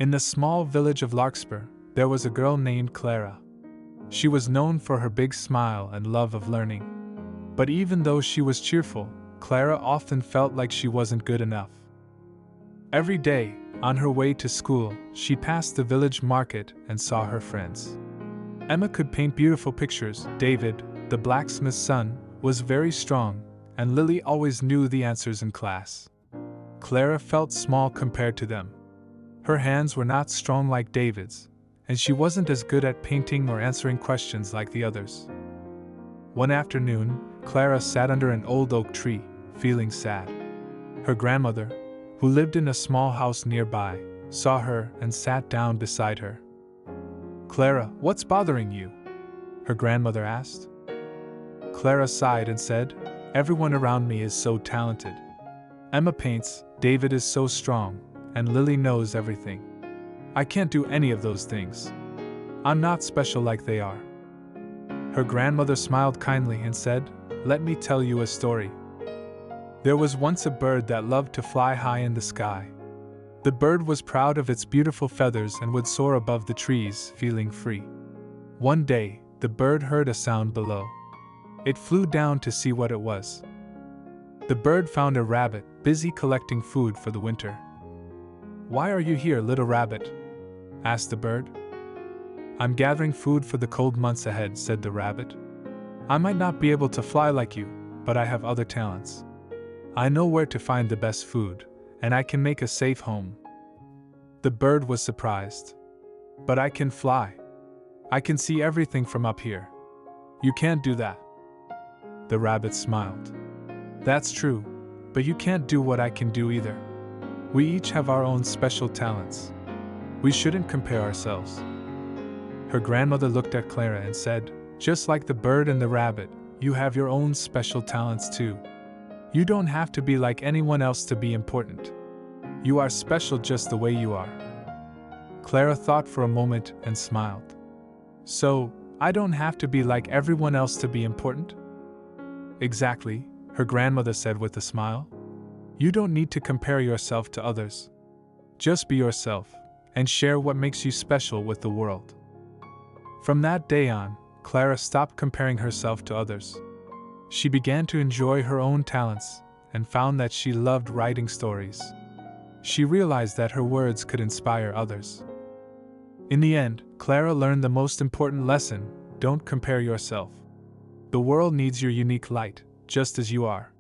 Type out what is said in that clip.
In the small village of Larkspur, there was a girl named Clara. She was known for her big smile and love of learning. But even though she was cheerful, Clara often felt like she wasn't good enough. Every day, on her way to school, she passed the village market and saw her friends. Emma could paint beautiful pictures, David, the blacksmith's son, was very strong, and Lily always knew the answers in class. Clara felt small compared to them. Her hands were not strong like David's, and she wasn't as good at painting or answering questions like the others. One afternoon, Clara sat under an old oak tree, feeling sad. Her grandmother, who lived in a small house nearby, saw her and sat down beside her. "Clara, what's bothering you?" her grandmother asked. Clara sighed and said, "Everyone around me is so talented. Emma paints, David is so strong, and Lily knows everything. I can't do any of those things. I'm not special like they are." Her grandmother smiled kindly and said, "Let me tell you a story. There was once a bird that loved to fly high in the sky. The bird was proud of its beautiful feathers and would soar above the trees, feeling free. One day, the bird heard a sound below. It flew down to see what it was. The bird found a rabbit, busy collecting food for the winter. "Why are you here, little rabbit?" asked the bird. "I'm gathering food for the cold months ahead," said the rabbit. "I might not be able to fly like you, but I have other talents. I know where to find the best food, and I can make a safe home." The bird was surprised. "But I can fly. I can see everything from up here. You can't do that." The rabbit smiled. "That's true, but you can't do what I can do either. We each have our own special talents. We shouldn't compare ourselves." Her grandmother looked at Clara and said, "Just like the bird and the rabbit, you have your own special talents too. You don't have to be like anyone else to be important. You are special just the way you are." Clara thought for a moment and smiled. "So, I don't have to be like everyone else to be important?" "Exactly," her grandmother said with a smile. "You don't need to compare yourself to others. Just be yourself, and share what makes you special with the world." From that day on, Clara stopped comparing herself to others. She began to enjoy her own talents, and found that she loved writing stories. She realized that her words could inspire others. In the end, Clara learned the most important lesson: don't compare yourself. The world needs your unique light, just as you are.